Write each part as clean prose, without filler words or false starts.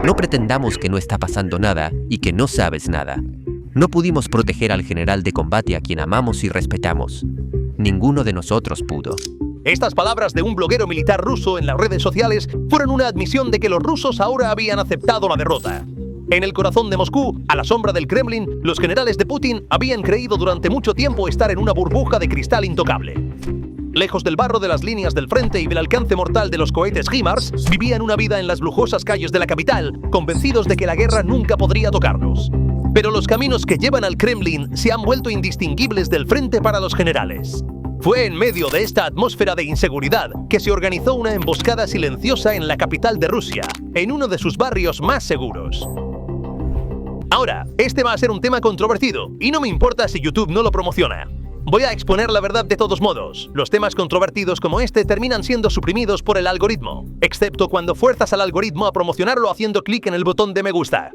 No pretendamos que no está pasando nada y que no sabes nada. No pudimos proteger al general de combate a quien amamos y respetamos. Ninguno de nosotros pudo. Estas palabras de un bloguero militar ruso en las redes sociales fueron una admisión de que los rusos ahora habían aceptado la derrota. En el corazón de Moscú, a la sombra del Kremlin, los generales de Putin habían creído durante mucho tiempo estar en una burbuja de cristal intocable. Lejos del barro de las líneas del frente y del alcance mortal de los cohetes HIMARS, vivían una vida en las lujosas calles de la capital, convencidos de que la guerra nunca podría tocarlos. Pero los caminos que llevan al Kremlin se han vuelto indistinguibles del frente para los generales. Fue en medio de esta atmósfera de inseguridad que se organizó una emboscada silenciosa en la capital de Rusia, en uno de sus barrios más seguros. Ahora, este va a ser un tema controvertido, y no me importa si YouTube no lo promociona. Voy a exponer la verdad de todos modos. Los temas controvertidos como este terminan siendo suprimidos por el algoritmo, excepto cuando fuerzas al algoritmo a promocionarlo haciendo clic en el botón de me gusta.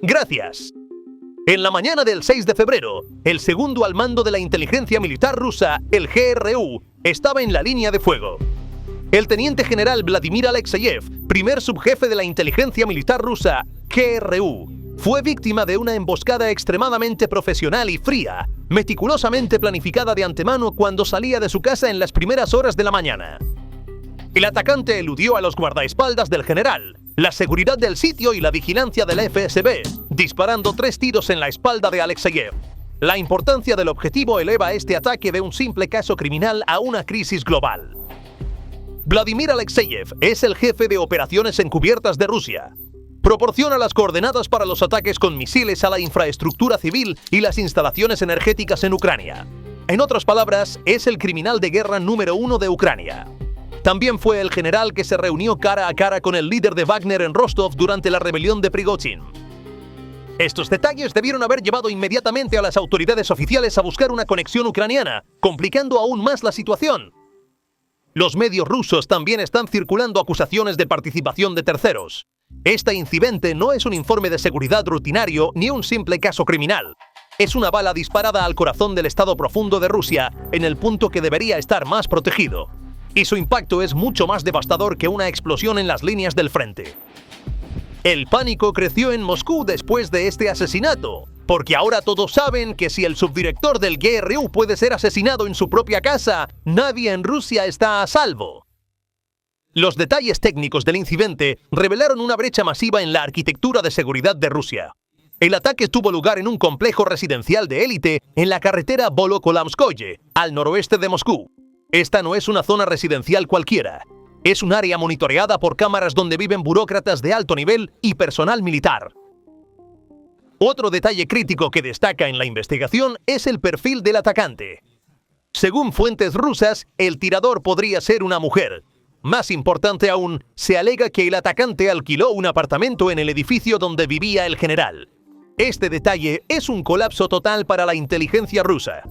Gracias. En la mañana del 6 de febrero, el segundo al mando de la inteligencia militar rusa, el GRU, estaba en la línea de fuego. El teniente general Vladimir Alexeyev, primer subjefe de la inteligencia militar rusa, GRU, fue víctima de una emboscada extremadamente profesional y fría, meticulosamente planificada de antemano cuando salía de su casa en las primeras horas de la mañana. El atacante eludió a los guardaespaldas del general, la seguridad del sitio y la vigilancia del FSB, disparando 3 tiros en la espalda de Alexeyev. La importancia del objetivo eleva este ataque de un simple caso criminal a una crisis global. Vladimir Alexeyev es el jefe de operaciones encubiertas de Rusia. Proporciona las coordenadas para los ataques con misiles a la infraestructura civil y las instalaciones energéticas en Ucrania. En otras palabras, es el criminal de guerra número 1 de Ucrania. También fue el general que se reunió cara a cara con el líder de Wagner en Rostov durante la rebelión de Prigozhin. Estos detalles debieron haber llevado inmediatamente a las autoridades oficiales a buscar una conexión ucraniana, complicando aún más la situación. Los medios rusos también están circulando acusaciones de participación de terceros. Este incidente no es un informe de seguridad rutinario ni un simple caso criminal. Es una bala disparada al corazón del estado profundo de Rusia, en el punto que debería estar más protegido. Y su impacto es mucho más devastador que una explosión en las líneas del frente. El pánico creció en Moscú después de este asesinato, porque ahora todos saben que si el subdirector del GRU puede ser asesinado en su propia casa, nadie en Rusia está a salvo. Los detalles técnicos del incidente revelaron una brecha masiva en la arquitectura de seguridad de Rusia. El ataque tuvo lugar en un complejo residencial de élite en la carretera Volokolamskoye, al noroeste de Moscú. Esta no es una zona residencial cualquiera. Es un área monitoreada por cámaras donde viven burócratas de alto nivel y personal militar. Otro detalle crítico que destaca en la investigación es el perfil del atacante. Según fuentes rusas, el tirador podría ser una mujer. Más importante aún, se alega que el atacante alquiló un apartamento en el edificio donde vivía el general. Este detalle es un colapso total para la inteligencia rusa.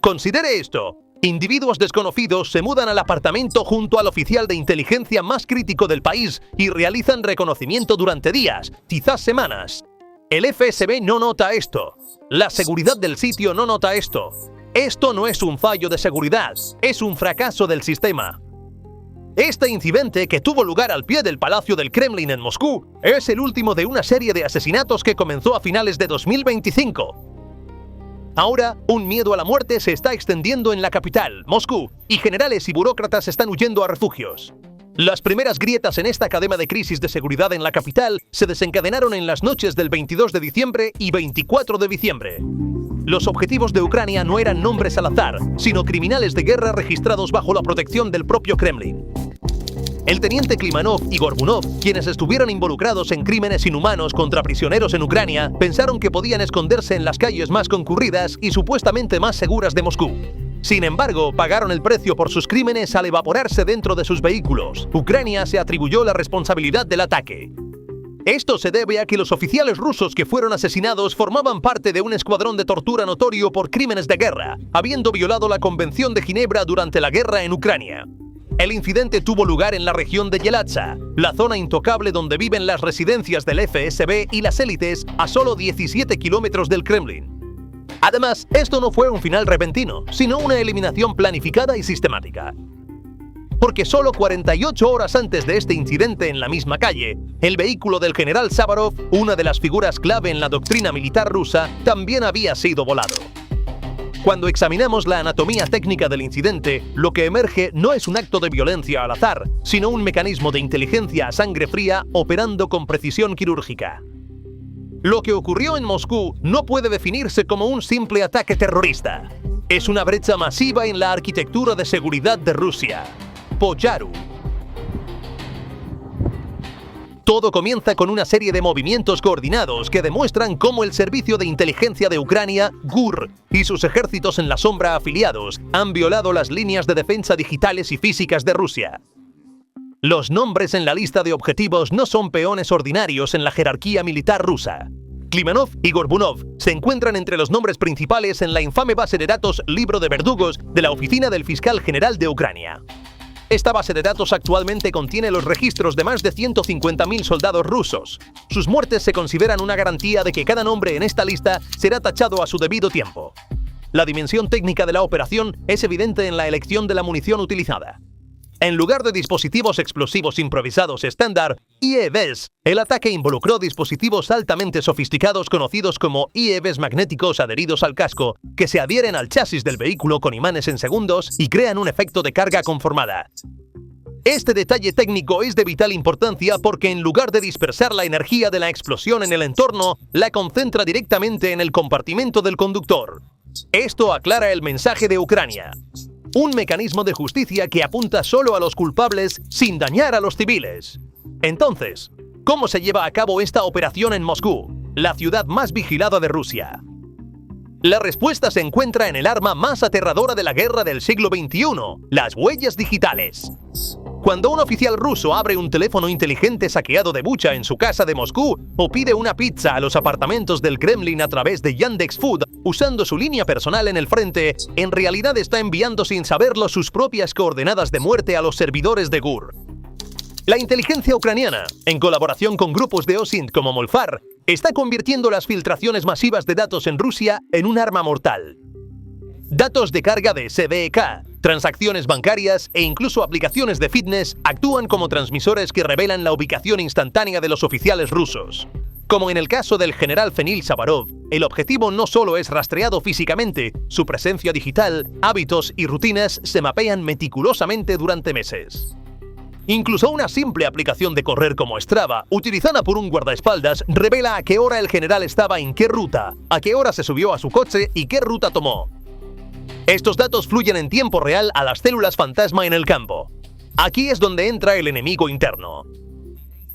Considere esto. Individuos desconocidos se mudan al apartamento junto al oficial de inteligencia más crítico del país y realizan reconocimiento durante días, quizás semanas. El FSB no nota esto. La seguridad del sitio no nota esto. Esto no es un fallo de seguridad, es un fracaso del sistema. Este incidente, que tuvo lugar al pie del Palacio del Kremlin en Moscú, es el último de una serie de asesinatos que comenzó a finales de 2025. Ahora, un miedo a la muerte se está extendiendo en la capital, Moscú, y generales y burócratas están huyendo a refugios. Las primeras grietas en esta cadena de crisis de seguridad en la capital se desencadenaron en las noches del 22 de diciembre y 24 de diciembre. Los objetivos de Ucrania no eran nombres al azar, sino criminales de guerra registrados bajo la protección del propio Kremlin. El teniente Klimanov y Gorbunov, quienes estuvieron involucrados en crímenes inhumanos contra prisioneros en Ucrania, pensaron que podían esconderse en las calles más concurridas y supuestamente más seguras de Moscú. Sin embargo, pagaron el precio por sus crímenes al evaporarse dentro de sus vehículos. Ucrania se atribuyó la responsabilidad del ataque. Esto se debe a que los oficiales rusos que fueron asesinados formaban parte de un escuadrón de tortura notorio por crímenes de guerra, habiendo violado la Convención de Ginebra durante la guerra en Ucrania. El incidente tuvo lugar en la región de Yelatsa, la zona intocable donde viven las residencias del FSB y las élites a solo 17 kilómetros del Kremlin. Además, esto no fue un final repentino, sino una eliminación planificada y sistemática. porque solo 48 horas antes de este incidente en la misma calle, el vehículo del general Savarov, una de las figuras clave en la doctrina militar rusa, también había sido volado. Cuando examinamos la anatomía técnica del incidente, lo que emerge no es un acto de violencia al azar, sino un mecanismo de inteligencia a sangre fría operando con precisión quirúrgica. Lo que ocurrió en Moscú no puede definirse como un simple ataque terrorista. Es una brecha masiva en la arquitectura de seguridad de Rusia. Pocharu. Todo comienza con una serie de movimientos coordinados que demuestran cómo el servicio de inteligencia de Ucrania, GUR, y sus ejércitos en la sombra afiliados han violado las líneas de defensa digitales y físicas de Rusia. Los nombres en la lista de objetivos no son peones ordinarios en la jerarquía militar rusa. Klimanov y Gorbunov se encuentran entre los nombres principales en la infame base de datos Libro de Verdugos de la Oficina del Fiscal General de Ucrania. Esta base de datos actualmente contiene los registros de más de 150.000 soldados rusos. Sus muertes se consideran una garantía de que cada nombre en esta lista será tachado a su debido tiempo. La dimensión técnica de la operación es evidente en la elección de la munición utilizada. En lugar de dispositivos explosivos improvisados estándar, IEDs, el ataque involucró dispositivos altamente sofisticados conocidos como IEDs magnéticos adheridos al casco, que se adhieren al chasis del vehículo con imanes en segundos y crean un efecto de carga conformada. Este detalle técnico es de vital importancia porque en lugar de dispersar la energía de la explosión en el entorno, la concentra directamente en el compartimento del conductor. Esto aclara el mensaje de Ucrania. Un mecanismo de justicia que apunta solo a los culpables sin dañar a los civiles. Entonces, ¿cómo se lleva a cabo esta operación en Moscú, la ciudad más vigilada de Rusia? La respuesta se encuentra en el arma más aterradora de la guerra del siglo XXI, las huellas digitales. Cuando un oficial ruso abre un teléfono inteligente saqueado de Bucha en su casa de Moscú o pide una pizza a los apartamentos del Kremlin a través de Yandex Food usando su línea personal en el frente, en realidad está enviando sin saberlo sus propias coordenadas de muerte a los servidores de GUR. La inteligencia ucraniana, en colaboración con grupos de OSINT como Molfar, está convirtiendo las filtraciones masivas de datos en Rusia en un arma mortal. Datos de carga de SDK, transacciones bancarias e incluso aplicaciones de fitness actúan como transmisores que revelan la ubicación instantánea de los oficiales rusos. Como en el caso del general Fenil Savarov, el objetivo no solo es rastreado físicamente, su presencia digital, hábitos y rutinas se mapean meticulosamente durante meses. Incluso una simple aplicación de correr como Strava, utilizada por un guardaespaldas, revela a qué hora el general estaba en qué ruta, a qué hora se subió a su coche y qué ruta tomó. Estos datos fluyen en tiempo real a las células fantasma en el campo. Aquí es donde entra el enemigo interno.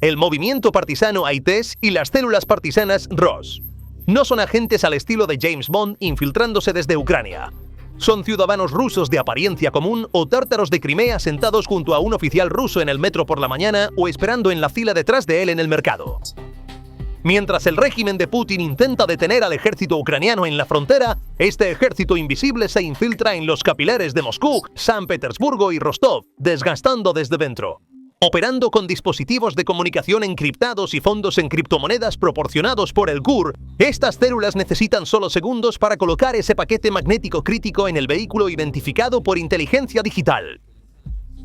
El movimiento partisano AITES y las células partisanas ROS. No son agentes al estilo de James Bond infiltrándose desde Ucrania. Son ciudadanos rusos de apariencia común o tártaros de Crimea sentados junto a un oficial ruso en el metro por la mañana o esperando en la fila detrás de él en el mercado. Mientras el régimen de Putin intenta detener al ejército ucraniano en la frontera, este ejército invisible se infiltra en los capilares de Moscú, San Petersburgo y Rostov, desgastando desde dentro. Operando con dispositivos de comunicación encriptados y fondos en criptomonedas proporcionados por el GUR, estas células necesitan solo segundos para colocar ese paquete magnético crítico en el vehículo identificado por inteligencia digital.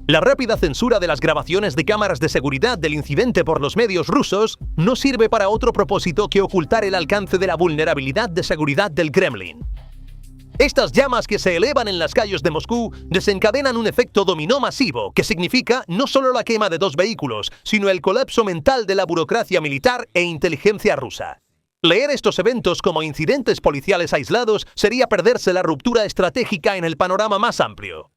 La rápida censura de las grabaciones de cámaras de seguridad del incidente por los medios rusos no sirve para otro propósito que ocultar el alcance de la vulnerabilidad de seguridad del Kremlin. Estas llamas que se elevan en las calles de Moscú desencadenan un efecto dominó masivo que significa no solo la quema de 2 vehículos, sino el colapso mental de la burocracia militar e inteligencia rusa. Leer estos eventos como incidentes policiales aislados sería perderse la ruptura estratégica en el panorama más amplio.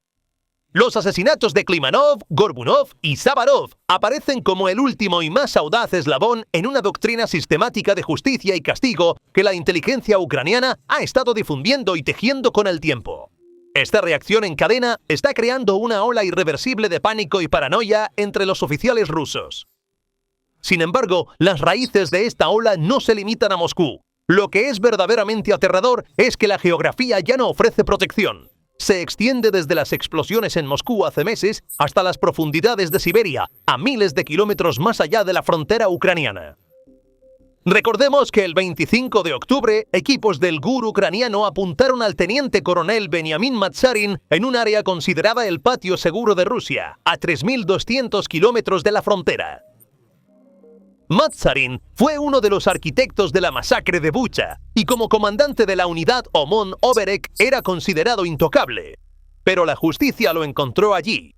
Los asesinatos de Klimanov, Gorbunov y Savarov aparecen como el último y más audaz eslabón en una doctrina sistemática de justicia y castigo que la inteligencia ucraniana ha estado difundiendo y tejiendo con el tiempo. Esta reacción en cadena está creando una ola irreversible de pánico y paranoia entre los oficiales rusos. Sin embargo, las raíces de esta ola no se limitan a Moscú. Lo que es verdaderamente aterrador es que la geografía ya no ofrece protección. Se extiende desde las explosiones en Moscú hace meses hasta las profundidades de Siberia, a miles de kilómetros más allá de la frontera ucraniana. Recordemos que el 25 de octubre, equipos del GUR ucraniano apuntaron al teniente coronel Benyamin Matsarin en un área considerada el patio seguro de Rusia, a 3.200 kilómetros de la frontera. Matsarin fue uno de los arquitectos de la masacre de Bucha y como comandante de la unidad Omon Oberek era considerado intocable. Pero la justicia lo encontró allí.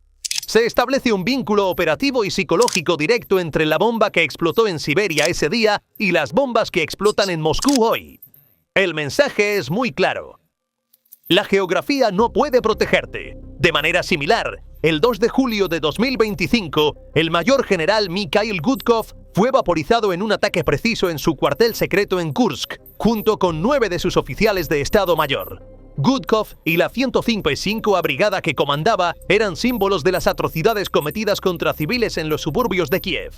Se establece un vínculo operativo y psicológico directo entre la bomba que explotó en Siberia ese día y las bombas que explotan en Moscú hoy. El mensaje es muy claro. La geografía no puede protegerte. De manera similar, el 2 de julio de 2025, el mayor general Mikhail Gudkov fue vaporizado en un ataque preciso en su cuartel secreto en Kursk, junto con 9 de sus oficiales de Estado Mayor. Gudkov y la 155 brigada que comandaba eran símbolos de las atrocidades cometidas contra civiles en los suburbios de Kiev.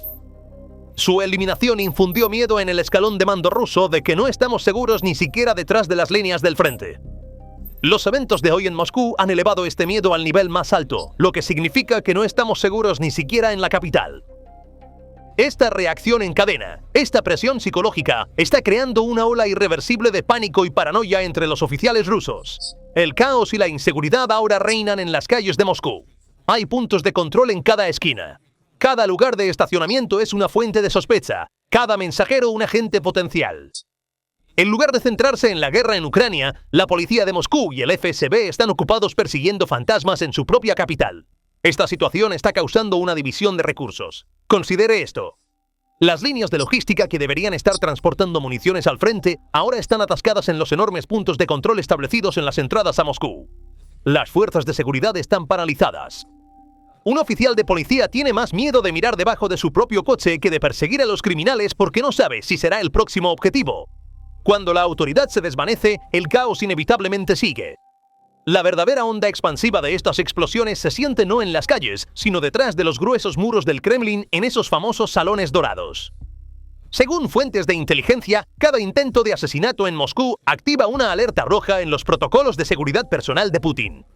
Su eliminación infundió miedo en el escalón de mando ruso de que no estamos seguros ni siquiera detrás de las líneas del frente. Los eventos de hoy en Moscú han elevado este miedo al nivel más alto, lo que significa que no estamos seguros ni siquiera en la capital. Esta reacción en cadena, esta presión psicológica, está creando una ola irreversible de pánico y paranoia entre los oficiales rusos. El caos y la inseguridad ahora reinan en las calles de Moscú. Hay puntos de control en cada esquina. Cada lugar de estacionamiento es una fuente de sospecha, cada mensajero un agente potencial. En lugar de centrarse en la guerra en Ucrania, la policía de Moscú y el FSB están ocupados persiguiendo fantasmas en su propia capital. Esta situación está causando una división de recursos. Considere esto. Las líneas de logística que deberían estar transportando municiones al frente ahora están atascadas en los enormes puntos de control establecidos en las entradas a Moscú. Las fuerzas de seguridad están paralizadas. Un oficial de policía tiene más miedo de mirar debajo de su propio coche que de perseguir a los criminales porque no sabe si será el próximo objetivo. Cuando la autoridad se desvanece, el caos inevitablemente sigue. La verdadera onda expansiva de estas explosiones se siente no en las calles, sino detrás de los gruesos muros del Kremlin en esos famosos salones dorados. Según fuentes de inteligencia, cada intento de asesinato en Moscú activa una alerta roja en los protocolos de seguridad personal de Putin.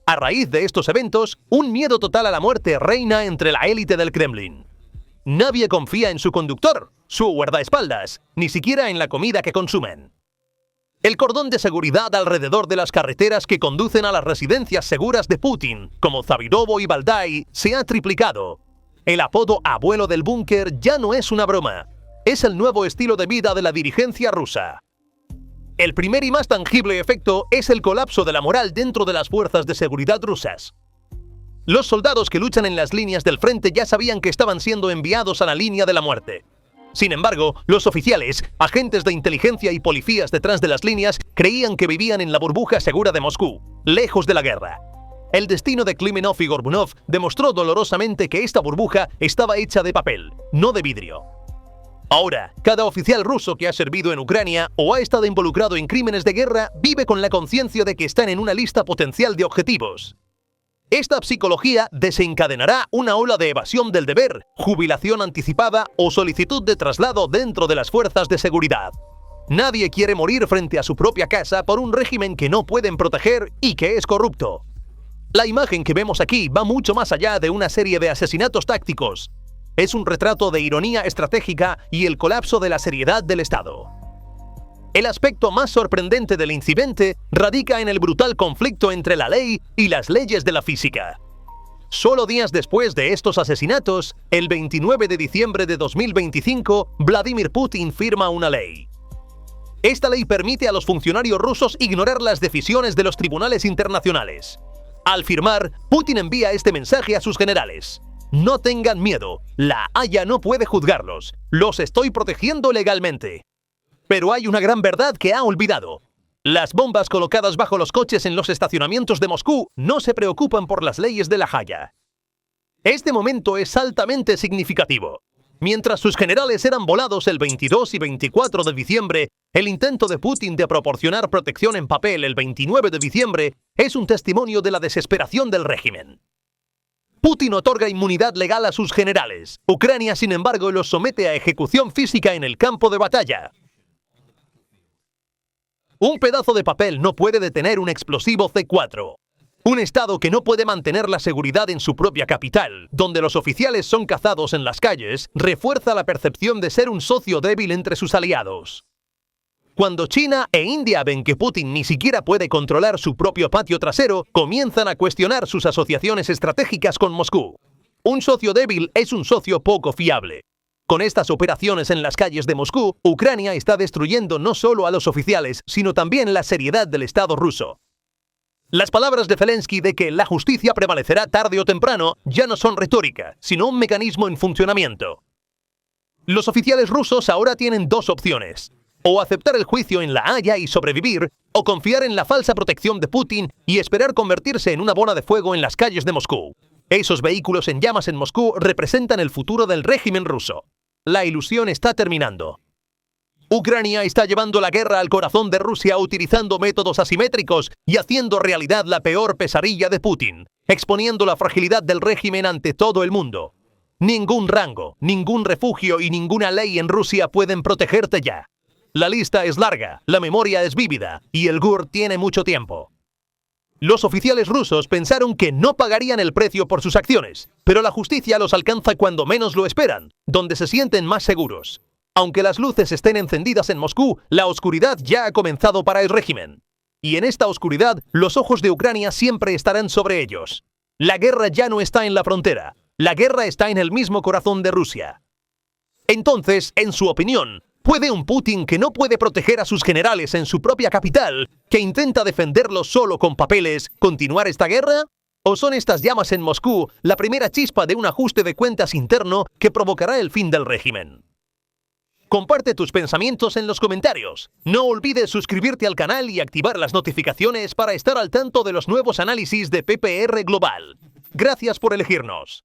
A raíz de estos eventos, un miedo total a la muerte reina entre la élite del Kremlin. Nadie confía en su conductor, su guardaespaldas, ni siquiera en la comida que consumen. El cordón de seguridad alrededor de las carreteras que conducen a las residencias seguras de Putin, como Zavirovo y Valdai, se ha triplicado. El apodo abuelo del búnker ya no es una broma. Es el nuevo estilo de vida de la dirigencia rusa. El primer y más tangible efecto es el colapso de la moral dentro de las fuerzas de seguridad rusas. Los soldados que luchan en las líneas del frente ya sabían que estaban siendo enviados a la línea de la muerte. Sin embargo, los oficiales, agentes de inteligencia y policías detrás de las líneas creían que vivían en la burbuja segura de Moscú, lejos de la guerra. El destino de Klimenov y Gorbunov demostró dolorosamente que esta burbuja estaba hecha de papel, no de vidrio. Ahora, cada oficial ruso que ha servido en Ucrania o ha estado involucrado en crímenes de guerra vive con la conciencia de que están en una lista potencial de objetivos. Esta psicología desencadenará una ola de evasión del deber, jubilación anticipada o solicitud de traslado dentro de las fuerzas de seguridad. Nadie quiere morir frente a su propia casa por un régimen que no pueden proteger y que es corrupto. La imagen que vemos aquí va mucho más allá de una serie de asesinatos tácticos. Es un retrato de ironía estratégica y el colapso de la seriedad del Estado. El aspecto más sorprendente del incidente radica en el brutal conflicto entre la ley y las leyes de la física. Solo días después de estos asesinatos, el 29 de diciembre de 2025, Vladimir Putin firma una ley. Esta ley permite a los funcionarios rusos ignorar las decisiones de los tribunales internacionales. Al firmar, Putin envía este mensaje a sus generales. No tengan miedo, la Haya no puede juzgarlos, los estoy protegiendo legalmente. Pero hay una gran verdad que ha olvidado. Las bombas colocadas bajo los coches en los estacionamientos de Moscú no se preocupan por las leyes de la Haya. Este momento es altamente significativo. Mientras sus generales eran volados el 22 y 24 de diciembre, el intento de Putin de proporcionar protección en papel el 29 de diciembre es un testimonio de la desesperación del régimen. Putin otorga inmunidad legal a sus generales. Ucrania, sin embargo, los somete a ejecución física en el campo de batalla. Un pedazo de papel no puede detener un explosivo C4. Un Estado que no puede mantener la seguridad en su propia capital, donde los oficiales son cazados en las calles, refuerza la percepción de ser un socio débil entre sus aliados. Cuando China e India ven que Putin ni siquiera puede controlar su propio patio trasero, comienzan a cuestionar sus asociaciones estratégicas con Moscú. Un socio débil es un socio poco fiable. Con estas operaciones en las calles de Moscú, Ucrania está destruyendo no solo a los oficiales, sino también la seriedad del Estado ruso. Las palabras de Zelensky de que la justicia prevalecerá tarde o temprano ya no son retórica, sino un mecanismo en funcionamiento. Los oficiales rusos ahora tienen dos opciones: o aceptar el juicio en La Haya y sobrevivir, o confiar en la falsa protección de Putin y esperar convertirse en una bola de fuego en las calles de Moscú. Esos vehículos en llamas en Moscú representan el futuro del régimen ruso. La ilusión está terminando. Ucrania está llevando la guerra al corazón de Rusia utilizando métodos asimétricos y haciendo realidad la peor pesadilla de Putin, exponiendo la fragilidad del régimen ante todo el mundo. Ningún rango, ningún refugio y ninguna ley en Rusia pueden protegerte ya. La lista es larga, la memoria es vívida y el GUR tiene mucho tiempo. Los oficiales rusos pensaron que no pagarían el precio por sus acciones, pero la justicia los alcanza cuando menos lo esperan, donde se sienten más seguros. Aunque las luces estén encendidas en Moscú, la oscuridad ya ha comenzado para el régimen. Y en esta oscuridad, los ojos de Ucrania siempre estarán sobre ellos. La guerra ya no está en la frontera, la guerra está en el mismo corazón de Rusia. Entonces, en su opinión, ¿puede un Putin que no puede proteger a sus generales en su propia capital, que intenta defenderlos solo con papeles, continuar esta guerra? ¿O son estas llamas en Moscú la primera chispa de un ajuste de cuentas interno que provocará el fin del régimen? Comparte tus pensamientos en los comentarios. No olvides suscribirte al canal y activar las notificaciones para estar al tanto de los nuevos análisis de PPR Global. Gracias por elegirnos.